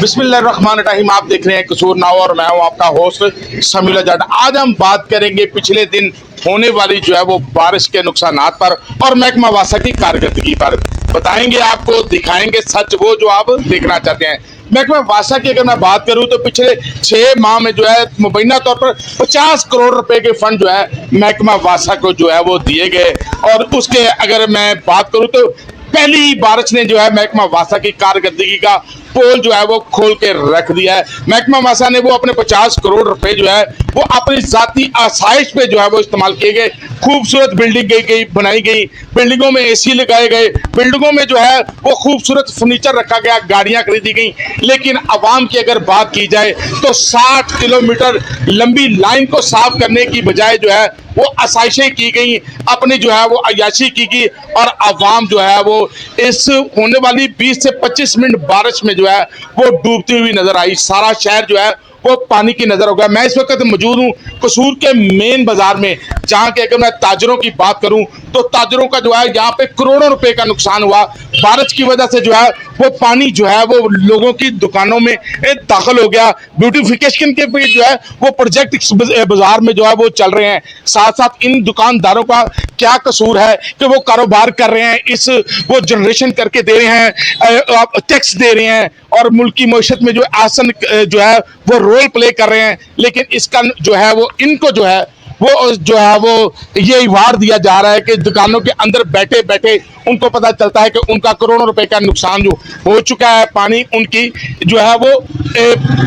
बिस्मिल्लाहिर्रहमानिर्रहीम। आप देख रहे हैं कसूर नाव और मैं हूं आपका होस्ट शमीला जाट। आज हम बात करेंगे पिछले दिन होने वाली जो है वो बारिश के नुकसानात पर और महकमा वासा की कारकर्दगी पर बताएंगे, आपको दिखाएंगे सच वो जो आप देखना चाहते हैं। महकमा वासा की अगर मैं बात करूं तो पिछले 6 माह में जो है मुबैना तौर पर 50 करोड़ रुपए के फंड जो है महकमा वासा को जो है वो दिए गए। और उसके अगर मैं बात करूं तो पहली बारिश ने जो है महकमा वासा की कारकर्दगी का पोल जो है वो खोल के रख दिया है। महकमा वासा ने वो अपने 50 करोड़ रुपए जो है वो अपनी जाती आसाइश पे जो है वो इस्तेमाल किए गए। खूबसूरत बिल्डिंग बनाई गई, बिल्डिंगों में एसी लगाए गए, बिल्डिंगों में जो है वो खूबसूरत फर्नीचर रखा गया, गाड़ियां खरीदी गई। लेकिन आवाम की अगर बात की जाए तो 60 किलोमीटर लंबी लाइन को साफ करने की बजाय जो है वो आसाइशें की गई, अपनी जो है वो अय्याशी की गई और आवाम जो है वो इस होने वाली 20 से 25 मिनट बारिश में जो है वो डूबती हुई नजर आई। सारा शहर जो है वो पानी की नजर हो गया। मैं इस वक्त मौजूद हूँ कसूर के मेन बाजार में, जहाँ के अगर मैं ताजरों की बात करूँ तो ताजरों का जो है यहाँ पे करोड़ों रुपए का नुकसान हुआ। बारिश की वजह से जो है वो पानी जो है वो लोगों की दुकानों में दाखिल हो गया। ब्यूटिफिकेशन के भी जो है वो प्रोजेक्ट बाजार में जो है वो चल रहे हैं। साथ साथ इन दुकानदारों का क्या कसूर है कि वो कारोबार कर रहे हैं, इस वो जनरेशन करके दे रहे हैं, टैक्स दे रहे हैं और मुल्क की मईशत में जो आसन जो है वो रोल प्ले कर रहे हैं। लेकिन इसका जो है वो इनको जो है वो ये वार दिया जा रहा है कि दुकानों के अंदर बैठे बैठे उनको पता चलता है कि उनका करोड़ों रुपए का नुकसान जो हो चुका है। पानी उनकी जो है वो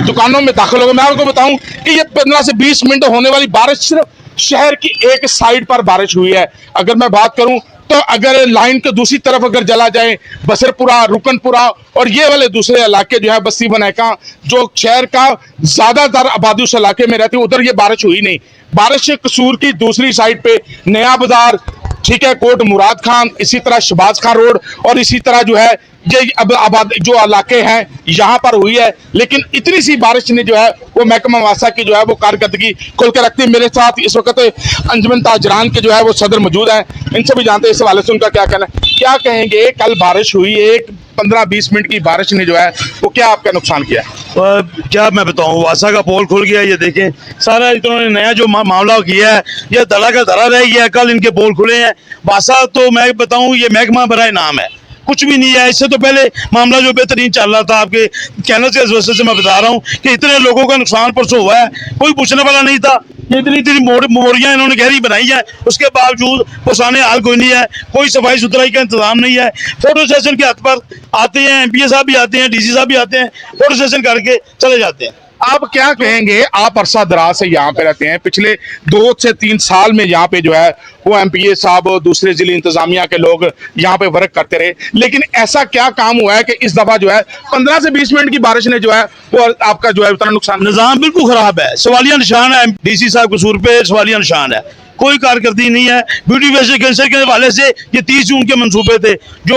दुकानों में दाखिल हो गया। मैं आपको बताऊं कि ये 15 से 20 मिनट होने वाली बारिश सिर्फ शहर की एक साइड पर बारिश हुई है। अगर मैं बात करूं तो अगर लाइन के दूसरी तरफ अगर चला जाए, बसरपुरा, रुकनपुरा और ये वाले दूसरे इलाके जो है बस्ती बनैका, जो शहर का ज्यादातर आबादी उस इलाके में रहती है, उधर ये बारिश हुई नहीं। बारिश कसूर की दूसरी साइड पे नया बाजार, ठीक है, कोट मुराद खान, इसी तरह शहबाज खान रोड और इसी तरह जो है ये अब आबाद जो इलाके हैं यहाँ पर हुई है। लेकिन इतनी सी बारिश ने जो है वो महकमा वासा की जो है वो कारकर्दगी खोल कर रखती है। मेरे साथ इस वक्त अंजुमन ताजरान के जो है वो सदर मौजूद हैं, इनसे भी जानते हैं इस हवाले से उनका क्या कहना है। क्या कहेंगे, कल बारिश हुई, एक 15-20 मिनट की बारिश ने जो है वो क्या आपका नुकसान किया? क्या मैं बताऊं, वासा का पोल खुल गया। ये देखें, सारा इन्होंने नया जो मामला किया है ये धड़ा का धड़ा रह गया। कल इनके पोल खुले हैं। वासा तो मैं बताऊं ये महकमा बराए नाम है, कुछ भी नहीं है। इससे तो पहले मामला जो बेहतरीन चल रहा था, आपके कहने के वजह से मैं बता रहा हूँ कि इतने लोगों का नुकसान परसों हुआ है, कोई पूछने वाला नहीं था। ये इतनी इतनी मोरियां इन्होंने गहरी बनाई है, उसके बावजूद पुराने हाल कोई नहीं है, कोई सफाई सुथराई का इंतजाम नहीं है। फोटो सेशन के हद पर आते हैं, एमपीए साहब भी आते हैं, डीसी साहब भी आते हैं, फोटो सेशन करके चले जाते हैं। आप क्या कहेंगे, आप अरसा दराज से यहाँ पे रहते हैं, पिछले 2 से 3 साल में यहाँ पे जो है वो एमपीए साहब और दूसरे जिले इंतजामिया के लोग यहाँ पे वर्क करते रहे, लेकिन ऐसा क्या काम हुआ है कि इस दफा जो है 15 से 20 मिनट की बारिश ने जो है वो आपका जो है उतना नुकसान? निजाम बिल्कुल खराब है, सवालिया निशान है। डीसी साहब कसूर पे सवालिया निशान है, कोई कारकर्दगी नहीं है। ब्यूटिफिकेशन के हवाले से ये 30 जून के मंसूबे थे जो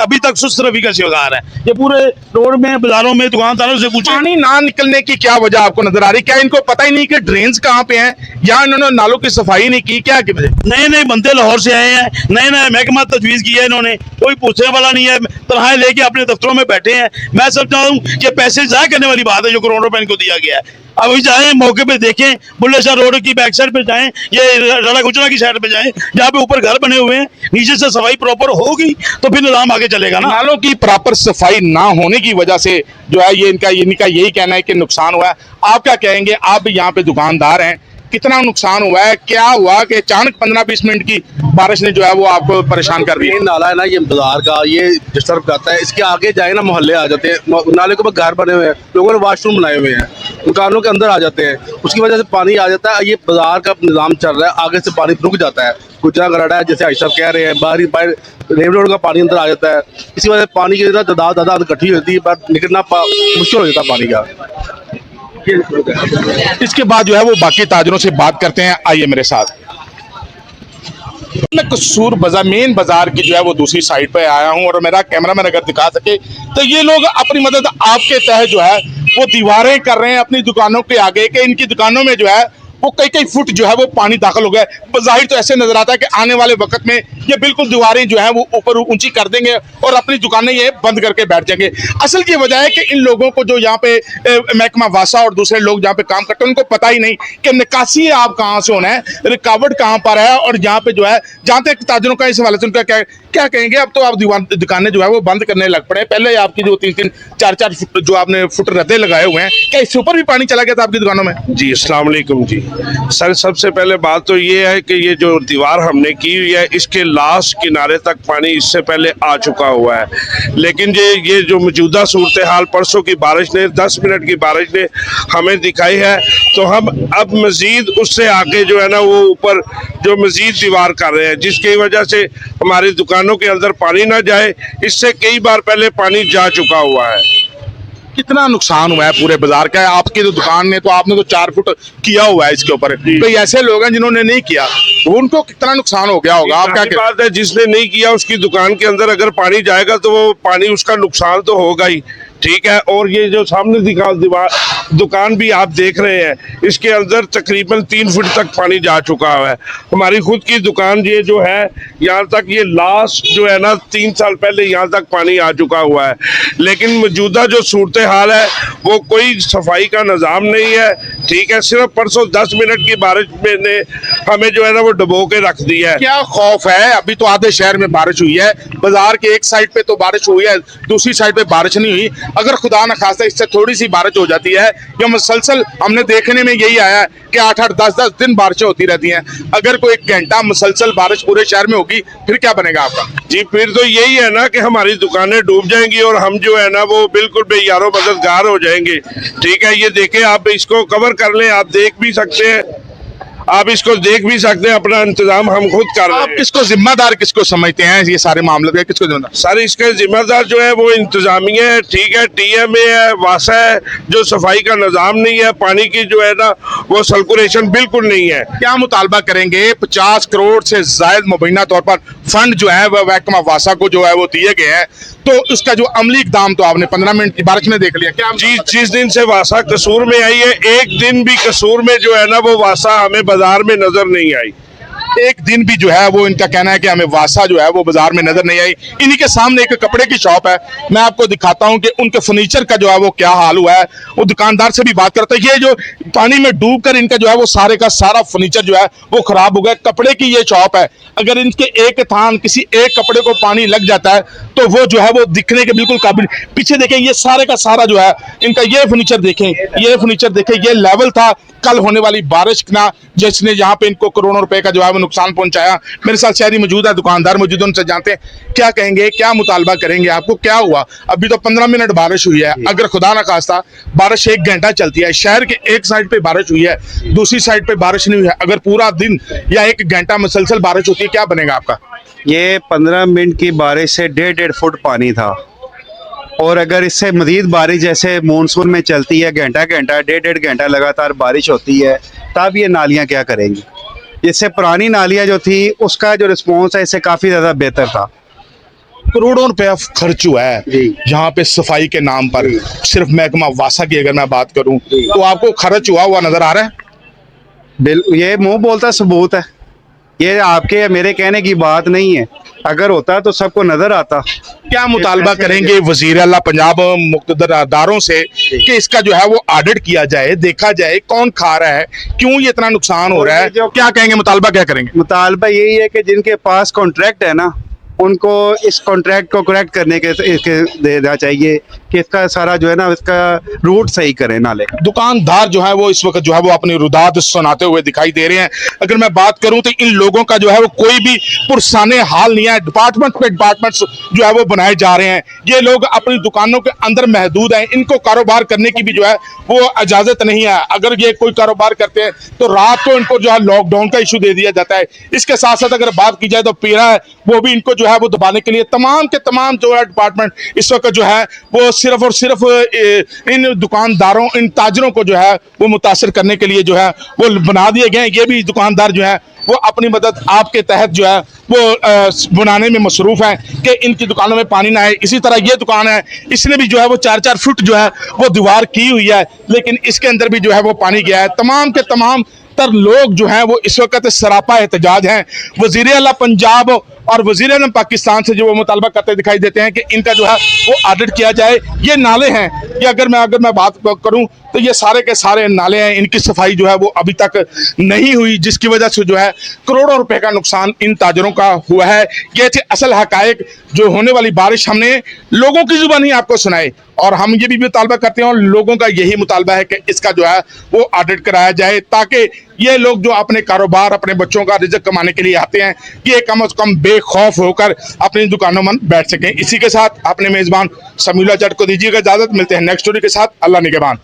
अभी तक सुस्त रवि का शिकार है। ये पूरे रोड में, बाजारों में, दुकानदारों से पूछे। पानी ना निकलने की क्या वजह आपको नजर आ रही? क्या इनको पता ही नहीं कि ड्रेन्स कहाँ पे हैं, या इन्होंने नालों की सफाई नहीं की? क्या नए नए बंदे लाहौर से आए हैं, नए नए महकमा तजवीज किया है इन्होंने, कोई पूछने वाला नहीं है। तनख्वाहें लेके अपने दफ्तरों में बैठे हैं। मैं समझता हूँ कि पैसे जाया करने वाली बात है जो करोड़ों रुपए इनको दिया गया है। अभी जाएं, मौके पे देखें, बुल्ले शाह रोड की बैक साइड पे जाएं, ये रड़ा गुजरा की साइड पे जाएं, जहाँ पे ऊपर घर बने हुए हैं, नीचे से सफाई प्रॉपर होगी तो फिर निजाम आगे चलेगा ना। नालों की प्रॉपर सफाई ना होने की वजह से जो है ये इनका यही कहना है कि नुकसान हुआ है। आप क्या कहेंगे, आप भी यहाँ पे दुकानदार हैं, कितना नुकसान हुआ है? क्या हुआ कि अचानक 15-20 मिनट की बारिश ने जो है वो आपको परेशान कर दिया? नाला है ना ये बाजार का, ये डिस्टर्ब करता है। इसके आगे जाए ना मोहल्ले आ जाते हैं, नाले के ऊपर घर बने हुए हैं, लोगों ने वॉशरूम बनाए हुए हैं, दुकानों के अंदर आ जाते हैं, उसकी वजह से पानी आ जाता है। ये बाजार का निज़ाम चल रहा है, आगे से पानी रुक जाता है, गुजरा गराड़ा है, जैसे आइशा कह रहे हैं, बाहर रेल रोड का पानी अंदर आ जाता है। इसी वजह से पानी की तादाद इकट्ठी होती है, पर निकलना मुश्किल हो जाता है पानी का। इसके बाद जो है वो बाकी ताजरों से बात करते हैं, आइए मेरे साथ। मैं कसूर बाजार, मेन बाजार की जो है वो दूसरी साइड पे आया हूं और मेरा कैमरामैन अगर दिखा सके तो ये लोग अपनी मदद आपके तहत जो है वो दीवारें कर रहे हैं अपनी दुकानों के आगे, कि इनकी दुकानों में जो है वो कई कई फुट जो है वो पानी दाखिल हो गया है। जाहिर तो ऐसे नजर आता है कि आने वाले वक्त में ये बिल्कुल दीवारें जो है वो ऊपर ऊंची कर देंगे और अपनी दुकानें ये बंद करके बैठ जाएंगे। असल की वजह है कि इन लोगों को जो यहाँ पे महकमा वासा और दूसरे लोग जहाँ पे काम करते हैं उनको पता ही नहीं कि निकासी आप कहाँ से होना है, रुकावट कहाँ पर है, और यहाँ पे जो है जहाँ तक ताजरों का इस हवाले से उनका क्या कहेंगे। अब तो आप दुकानें जो है वो बंद करने लग पड़े। पहले आपकी जो 3-3 4-4 फुट जो आपने फुट रद्दे लगाए हुए हैं, क्या इससे ऊपर भी पानी चला गया था आपकी दुकानों में? जी अस्सलाम वालेकुम जी सर, सबसे पहले बात तो ये है कि ये जो दीवार हमने की हुई है इसके लास्ट किनारे तक पानी इससे पहले आ चुका हुआ है, लेकिन ये जो मौजूदा सूरत हाल परसों की बारिश ने 10 मिनट की बारिश ने हमें दिखाई है, तो हम अब मज़ीद उससे आगे जो है ना वो ऊपर जो मज़ीद दीवार कर रहे हैं, जिसकी वजह से हमारी दुकानों के अंदर पानी ना जाए। इससे कई बार पहले पानी जा चुका हुआ है। कितना नुकसान हुआ है पूरे बाजार का? आपकी तो दुकान ने तो आपने तो 4 फुट किया हुआ है इसके ऊपर, तो ऐसे लोग हैं जिन्होंने नहीं किया, उनको कितना नुकसान हो गया होगा? आप क्या कहते हैं? बात है, जिसने नहीं किया उसकी दुकान के अंदर अगर पानी जाएगा तो वो पानी उसका नुकसान तो होगा ही, ठीक है। और ये जो सामने दीवार दुकान भी आप देख रहे हैं, इसके अंदर तकरीबन 3 फुट तक पानी जा चुका हुआ है। हमारी खुद की दुकान ये जो है यहाँ तक, ये लास्ट जो है ना 3 साल पहले यहाँ तक पानी आ चुका हुआ है, लेकिन मौजूदा जो सूरत हाल है वो कोई सफाई का निज़ाम नहीं है, ठीक है। सिर्फ परसों 10 मिनट की बारिश में ने हमें जो है ना वो डुबो के रख दिया है। क्या खौफ है? अभी तो आधे शहर में बारिश हुई है, बाजार के एक साइड पे तो बारिश हुई है, दूसरी साइड पे बारिश नहीं हुई। अगर खुदा न खास्ता इससे थोड़ी सी बारिश हो जाती है, या मुसलसल हमने देखने में यही आया है कि 8-8 10-10 दिन बारिशें होती रहती हैं, अगर कोई 1 घंटा मुसलसल बारिश पूरे शहर में होगी फिर क्या बनेगा आपका? जी फिर तो यही है ना कि हमारी दुकानें डूब जाएंगी और हम जो है ना वो बिल्कुल बेयारो मददगार हो जाएंगे, ठीक है। ये देखें, आप इसको कवर कर लें, आप देख भी सकते हैं, आप इसको देख भी सकते हैं, अपना इंतजाम हम खुद कर रहे आप हैं। किसको जिम्मेदार किसको समझते हैं ये सारे मामले पे? किसको जिम्मेदार? सर इसके जिम्मेदार जो है वो इंतजामिया है, ठीक है, TMA है, वासा है, जो सफाई का निज़ाम नहीं है, पानी की जो है ना वो सर्कुलेशन बिल्कुल नहीं है। क्या मुतालबा करेंगे? 50 करोड़ से जायद मुबैना तौर पर फंड जो है वह महकमा वासा को जो है वो दिए गए हैं, तो उसका जो अमली इकदाम तो आपने 15 मिनट की बारिश में देख लिया। क्या जी जिस दिन से वासा कसूर में आई है, एक दिन भी कसूर में जो है ना वो वासा हमें बाजार में नजर नहीं आई। एक दिन भी जो है वो इनका कहना है कि हमें वासा जो है वो बाजार में नजर नहीं आई। इन्हीं के सामने एक कपड़े की शॉप है, मैं आपको दिखाता हूं कि उनके फर्नीचर का जो है वो क्या हाल हुआ है। वो दुकानदार से भी बात करते हैं, ये जो पानी में डूब कर इनका जो है वो सारे का सारा फर्नीचर जो है वो खराब हो गया। कपड़े की ये शॉप है, अगर इनके एक थान किसी एक कपड़े को पानी लग जाता है तो वो जो है वो दिखने के बिल्कुल काबिल। पीछे देखें, ये सारे का सारा जो है इनका ये फर्नीचर देखें, ये फर्नीचर देखें, ये लेवल था कल होने वाली बारिश ना, जिसने यहाँ पे इनको करोड़ों रुपए का जो है वो नुकसान पहुंचाया। मेरे साथ शहरी मौजूद है, दुकानदार मौजूद है, उनसे जानते हैं क्या कहेंगे, क्या मुतालबा करेंगे, आपको क्या हुआ? अभी तो 15 मिनट बारिश हुई है, अगर खुदा ना खास्ता बारिश 1 घंटा चलती है, शहर के एक साइड पे बारिश हुई है, दूसरी साइड पे बारिश नहीं हुई है, अगर पूरा दिन या 1 घंटा मुसलसल बारिश होती है, क्या बनेगा आपका? ये 15 मिनट की बारिश से 1.5 फुट पानी था, और अगर इससे मजीद बारिश जैसे मानसून में चलती है, घंटा घंटा 1.5 घंटा लगातार बारिश होती है, तब ये नालियाँ क्या करेंगी? इससे पुरानी नालियाँ जो थी उसका जो रिस्पॉन्स है इससे काफ़ी ज़्यादा बेहतर था। करोड़ों रुपया खर्च हुआ है यहाँ पे सफाई के नाम पर। सिर्फ महकमा वासा की अगर मैं बात करूं तो आपको खर्च हुआ नजर आ रहा है? ये मुंह बोलता सबूत है, ये आपके या मेरे कहने की बात नहीं है, अगर होता तो सबको नजर आता। क्या मुतालबा करेंगे वजीर आला पंजाब मुख्तदर अदारों से कि इसका जो है वो ऑडिट किया जाए, देखा जाए कौन खा रहा है, क्यों ये इतना नुकसान हो रहा है? क्या कहेंगे, मुतालबा क्या करेंगे? मुतालबा यही है कि जिनके पास कॉन्ट्रैक्ट है ना, उनको इस कॉन्ट्रैक्ट को करेक्ट करने के देना चाहिए कि इसका सारा जो है ना इसका रूट सही करें नाले का। दुकानदार जो है वो इस वक्त जो है वो अपनी रुदाद सुनाते हुए दिखाई दे रहे हैं। अगर मैं बात करूं तो इन लोगों का जो है वो कोई भी पुरसाने हाल नहीं है, डिपार्टमेंट पे डिपार्टमेंट्स जो है वो बनाए जा रहे हैं। ये लोग अपनी दुकानों के अंदर महदूद हैं, इनको कारोबार करने की भी जो है वो इजाजत नहीं है। अगर ये कोई कारोबार करते हैं तो रात को इनको जो है लॉकडाउन का इशू दे दिया जाता है। इसके साथ साथ अगर बात की जाए तो पीरा है, वो भी इनको जो है वो दबाने के लिए तमाम के तमाम जो है डिपार्टमेंट इस वक्त जो है वो सिर्फ और सिर्फ इन दुकानदारों, इन ताजरों को जो है वो मुतासर करने के लिए जो है वो बना दिए गए हैं। ये भी दुकानदार जो है वो अपनी मदद आपके तहत जो है वो बनाने में मसरूफ हैं कि इनकी दुकानों में पानी ना आए। इसी तरह ये दुकान है, इसने भी जो है वो 4-4 फुट जो है वो दीवार की हुई है, लेकिन इसके अंदर भी जो है वो पानी गया है। तमाम के तमाम ज़्यादातर लोग जो हैं वो इस वक्त सरापा एहतजाज हैं। वज़ीर आला पंजाब और वज़ीर आज़म पाकिस्तान से जो वो मुतालबा करते दिखाई देते हैं कि इनका जो है वो ऑडिट किया जाए। ये नाले हैं कि अगर मैं बात करूं तो ये सारे के सारे नाले हैं, इनकी सफाई जो है वो अभी तक नहीं हुई, जिसकी वजह से जो है करोड़ों रुपए का नुकसान इन ताजरों का हुआ है। ये थे असल हकायक। जो होने वाली बारिश हमने लोगों की जुबानी आपको सुनाई, और हम ये भी मुतालबा करते हैं और लोगों का यही मुतालबा है कि इसका जो है वो ऑडिट कराया जाए, ताकि ये लोग जो अपने कारोबार, अपने बच्चों का रिज़्क कमाने के लिए आते हैं, ये कम से कम बेखौफ होकर अपनी दुकानों में बैठ सकें। इसी के साथ अपने मेज़बान समीउल्लाह जट को दीजिएगा इजाज़त। मिलते हैं नेक्स्ट स्टोरी के साथ। अल्लाह निगहबान।